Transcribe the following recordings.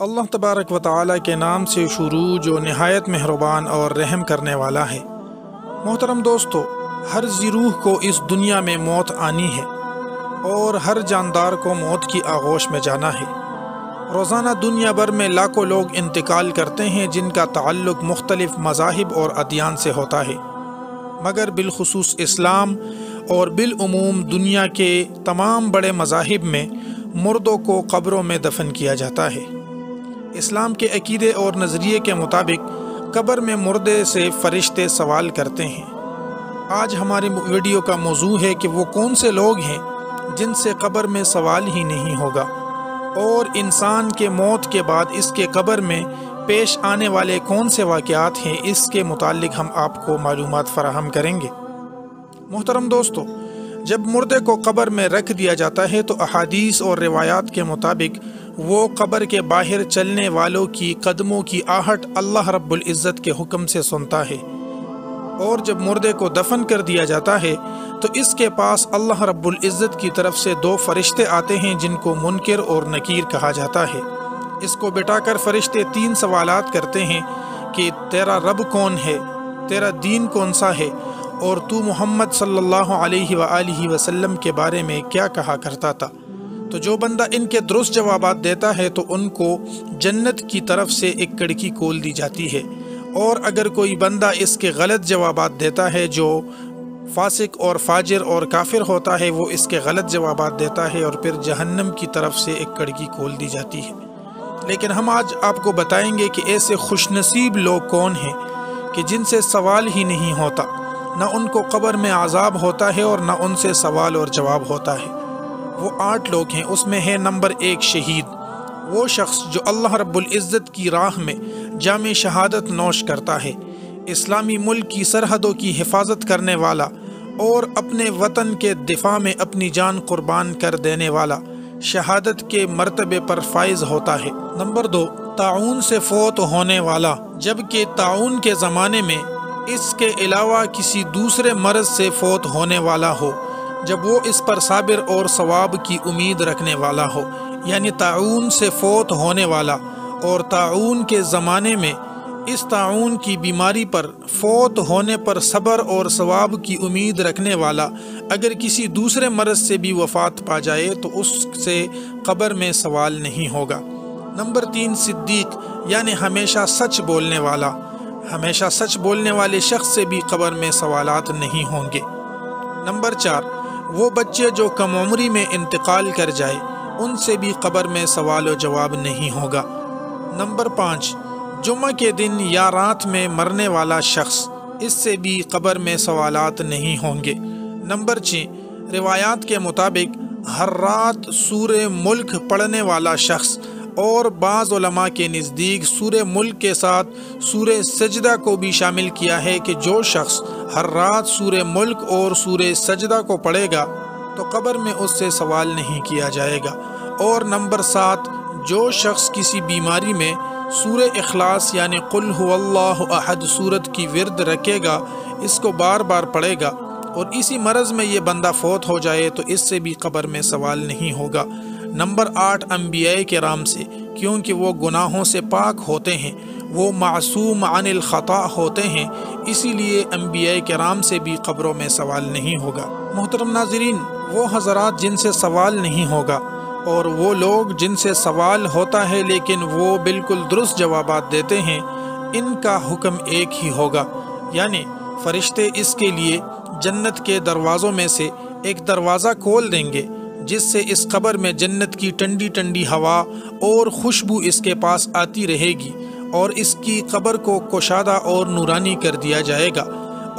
اللہ تبارک و تعالی کے نام سے شروع جو نہایت مہربان اور رحم کرنے والا ہے۔ محترم دوستو، ہر ذی روح کو اس دنیا میں موت آنی ہے اور ہر جاندار کو موت کی آغوش میں جانا ہے۔ روزانہ دنیا بھر میں لاکھوں لوگ انتقال کرتے ہیں جن کا تعلق مختلف مذاہب اور ادیان سے ہوتا ہے، مگر بالخصوص اسلام اور بالعموم دنیا کے تمام بڑے مذاہب میں مردوں کو قبروں میں دفن کیا جاتا ہے۔ اسلام کے عقیدے اور نظریے کے مطابق قبر میں مردے سے فرشتے سوال کرتے ہیں۔ آج ہماری ویڈیو کا موضوع ہے کہ وہ کون سے لوگ ہیں جن سے قبر میں سوال ہی نہیں ہوگا، اور انسان کے موت کے بعد اس کے قبر میں پیش آنے والے کون سے واقعات ہیں، اس کے متعلق ہم آپ کو معلومات فراہم کریں گے۔ محترم دوستو، جب مردے کو قبر میں رکھ دیا جاتا ہے تو احادیث اور روایات کے مطابق وہ قبر کے باہر چلنے والوں کی قدموں کی آہٹ اللہ رب العزت کے حکم سے سنتا ہے، اور جب مردے کو دفن کر دیا جاتا ہے تو اس کے پاس اللہ رب العزت کی طرف سے دو فرشتے آتے ہیں جن کو منکر اور نکیر کہا جاتا ہے۔ اس کو بٹھا کر فرشتے تین سوالات کرتے ہیں کہ تیرا رب کون ہے، تیرا دین کون سا ہے، اور تو محمد صلی اللہ علیہ وآلہ وسلم کے بارے میں کیا کہا کرتا تھا۔ تو جو بندہ ان کے درست جوابات دیتا ہے تو ان کو جنت کی طرف سے ایک کھڑکی کھول دی جاتی ہے، اور اگر کوئی بندہ اس کے غلط جوابات دیتا ہے، جو فاسق اور فاجر اور کافر ہوتا ہے، وہ اس کے غلط جوابات دیتا ہے اور پھر جہنم کی طرف سے ایک کھڑکی کھول دی جاتی ہے۔ لیکن ہم آج آپ کو بتائیں گے کہ ایسے خوش نصیب لوگ کون ہیں کہ جن سے سوال ہی نہیں ہوتا، نہ ان کو قبر میں عذاب ہوتا ہے اور نہ ان سے سوال اور جواب ہوتا ہے۔ وہ 8 لوگ ہیں۔ اس میں ہے نمبر 1 شہید، وہ شخص جو اللہ رب العزت کی راہ میں جام شہادت نوش کرتا ہے، اسلامی ملک کی سرحدوں کی حفاظت کرنے والا اور اپنے وطن کے دفاع میں اپنی جان قربان کر دینے والا شہادت کے مرتبے پر فائز ہوتا ہے۔ نمبر 2 طاعون سے فوت ہونے والا، جبکہ طاعون کے زمانے میں اس کے علاوہ کسی دوسرے مرض سے فوت ہونے والا ہو جب وہ اس پر صابر اور ثواب کی امید رکھنے والا ہو، یعنی طاعون سے فوت ہونے والا اور طاعون کے زمانے میں اس طاعون کی بیماری پر فوت ہونے پر صبر اور ثواب کی امید رکھنے والا اگر کسی دوسرے مرض سے بھی وفات پا جائے تو اس سے قبر میں سوال نہیں ہوگا۔ نمبر 3 صدیق، یعنی ہمیشہ سچ بولنے والا، ہمیشہ سچ بولنے والے شخص سے بھی قبر میں سوالات نہیں ہوں گے۔ نمبر 4 وہ بچے جو کم عمری میں انتقال کر جائے، ان سے بھی قبر میں سوال و جواب نہیں ہوگا۔ نمبر 5 جمعہ کے دن یا رات میں مرنے والا شخص، اس سے بھی قبر میں سوالات نہیں ہوں گے۔ نمبر 6 روایات کے مطابق ہر رات سورہ ملک پڑھنے والا شخص، اور بعض علماء کے نزدیک سورہ ملک کے ساتھ سورہ سجدہ کو بھی شامل کیا ہے کہ جو شخص ہر رات سورہ ملک اور سورہ سجدہ کو پڑھے گا تو قبر میں اس سے سوال نہیں کیا جائے گا۔ اور نمبر 7 جو شخص کسی بیماری میں سورہ اخلاص یعنی قل هو اللہ احد سورت کی ورد رکھے گا، اس کو بار بار پڑھے گا، اور اسی مرض میں یہ بندہ فوت ہو جائے تو اس سے بھی قبر میں سوال نہیں ہوگا۔ نمبر 8 انبیاء کرام سے، کیونکہ وہ گناہوں سے پاک ہوتے ہیں، وہ معصوم عن الخطا ہوتے ہیں، اسی لیے انبیاء کرام سے بھی قبروں میں سوال نہیں ہوگا۔ محترم ناظرین، وہ حضرات جن سے سوال نہیں ہوگا اور وہ لوگ جن سے سوال ہوتا ہے لیکن وہ بالکل درست جوابات دیتے ہیں، ان کا حکم ایک ہی ہوگا، یعنی فرشتے اس کے لیے جنت کے دروازوں میں سے ایک دروازہ کھول دیں گے جس سے اس قبر میں جنت کی ٹھنڈی ٹھنڈی ہوا اور خوشبو اس کے پاس آتی رہے گی، اور اس کی قبر کو کشادہ اور نورانی کر دیا جائے گا۔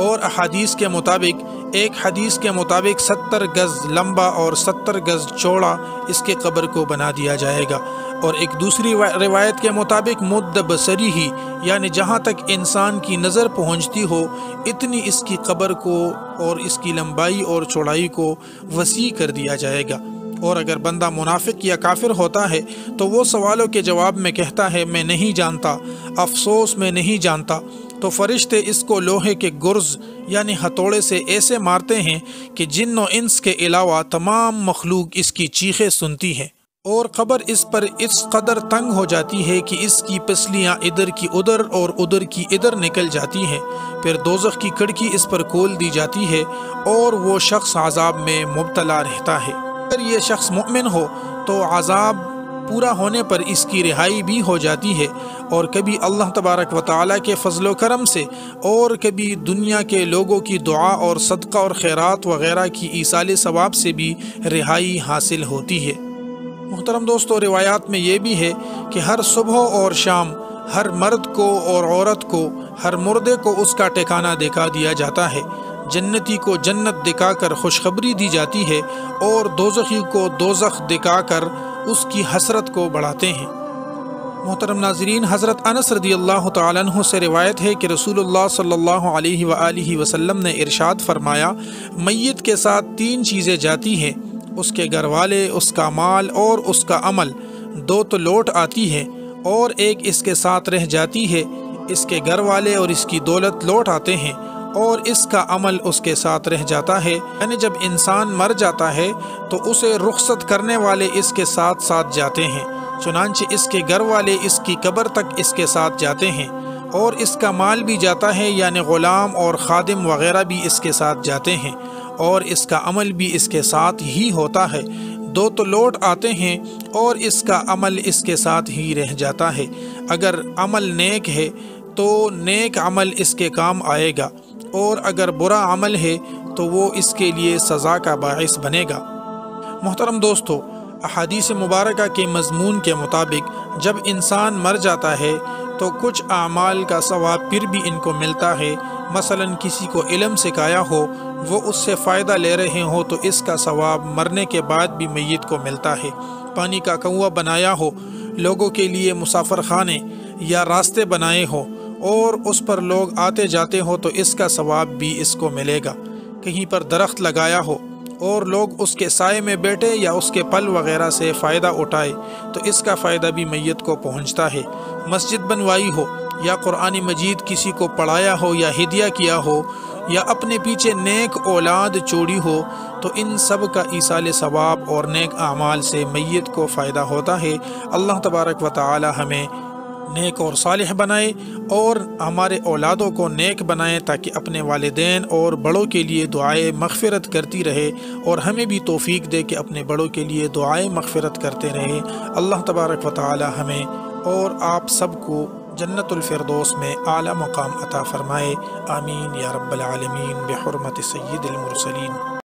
اور احادیث کے مطابق، ایک حدیث کے مطابق 70 گز لمبا اور 70 گز چوڑا اس کے قبر کو بنا دیا جائے گا، اور ایک دوسری روایت کے مطابق مد بصری ہی، یعنی جہاں تک انسان کی نظر پہنچتی ہو اتنی اس کی قبر کو اور اس کی لمبائی اور چوڑائی کو وسیع کر دیا جائے گا۔ اور اگر بندہ منافق یا کافر ہوتا ہے تو وہ سوالوں کے جواب میں کہتا ہے میں نہیں جانتا، افسوس میں نہیں جانتا، تو فرشتے اس کو لوہے کے گرز یعنی ہتھوڑے سے ایسے مارتے ہیں کہ جن و انس کے علاوہ تمام مخلوق اس کی چیخیں سنتی ہے۔ اور قبر اس پر اس قدر تنگ ہو جاتی ہے کہ اس کی پسلیاں ادھر کی ادھر اور ادھر کی ادھر نکل جاتی ہیں۔ پھر دوزخ کی کھڑکی اس پر کھول دی جاتی ہے اور وہ شخص عذاب میں مبتلا رہتا ہے۔ اگر یہ شخص مومن ہو تو عذاب پورا ہونے پر اس کی رہائی بھی ہو جاتی ہے، اور کبھی اللہ تبارک و تعالیٰ کے فضل و کرم سے اور کبھی دنیا کے لوگوں کی دعا اور صدقہ اور خیرات وغیرہ کی ایصال ثواب سے بھی رہائی حاصل ہوتی ہے۔ محترم دوستو، روایات میں یہ بھی ہے کہ ہر صبح اور شام ہر مرد کو اور عورت کو، ہر مردے کو اس کا ٹھکانہ دکھا دیا جاتا ہے۔ جنتی کو جنت دکھا کر خوشخبری دی جاتی ہے اور دوزخی کو دوزخ دکھا کر اس کی حسرت کو بڑھاتے ہیں۔ محترم ناظرین، حضرت انس رضی اللہ تعالیٰ عنہ سے روایت ہے کہ رسول اللہ صلی اللہ علیہ وآلہ وسلم نے ارشاد فرمایا، میت کے ساتھ 3 چیزیں جاتی ہیں، اس کے گھر والے، اس کا مال اور اس کا عمل۔ 2 تو لوٹ آتی ہے اور ایک اس کے ساتھ رہ جاتی ہے۔ اس کے گھر والے اور اس کی دولت لوٹ آتے ہیں اور اس کا عمل اس کے ساتھ رہ جاتا ہے۔ یعنی جب انسان مر جاتا ہے تو اسے رخصت کرنے والے اس کے ساتھ ساتھ جاتے ہیں، چنانچہ اس کے گھر والے اس کی قبر تک اس کے ساتھ جاتے ہیں، اور اس کا مال بھی جاتا ہے، یعنی غلام اور خادم وغیرہ بھی اس کے ساتھ جاتے ہیں، اور اس کا عمل بھی اس کے ساتھ ہی ہوتا ہے۔ 2 تو لوٹ آتے ہیں اور اس کا عمل اس کے ساتھ ہی رہ جاتا ہے۔ اگر عمل نیک ہے تو نیک عمل اس کے کام آئے گا، اور اگر برا عمل ہے تو وہ اس کے لیے سزا کا باعث بنے گا۔ محترم دوستو، احادیث مبارکہ کے مضمون کے مطابق جب انسان مر جاتا ہے تو کچھ اعمال کا ثواب پھر بھی ان کو ملتا ہے۔ مثلا کسی کو علم سکھایا ہو، وہ اس سے فائدہ لے رہے ہوں تو اس کا ثواب مرنے کے بعد بھی میت کو ملتا ہے۔ پانی کا کنواں بنایا ہو، لوگوں کے لیے مسافر خانے یا راستے بنائے ہوں اور اس پر لوگ آتے جاتے ہوں تو اس کا ثواب بھی اس کو ملے گا۔ کہیں پر درخت لگایا ہو اور لوگ اس کے سائے میں بیٹھے یا اس کے پھل وغیرہ سے فائدہ اٹھائے تو اس کا فائدہ بھی میت کو پہنچتا ہے۔ مسجد بنوائی ہو یا قرآن مجید کسی کو پڑھایا ہو یا ہدیہ کیا ہو یا اپنے پیچھے نیک اولاد چھوڑی ہو تو ان سب کا ایصال ثواب اور نیک اعمال سے میت کو فائدہ ہوتا ہے۔ اللہ تبارک و تعالی ہمیں نیک اور صالح بنائے اور ہمارے اولادوں کو نیک بنائے تاکہ اپنے والدین اور بڑوں کے لیے دعائیں مغفرت کرتی رہے، اور ہمیں بھی توفیق دے کہ اپنے بڑوں کے لیے دعائیں مغفرت کرتے رہیں۔ اللہ تبارک و تعالی ہمیں اور آپ سب کو جنت الفردوس میں اعلیٰ مقام عطا فرمائے۔ آمین یا رب العالمین، بحرمت سید المرسلین۔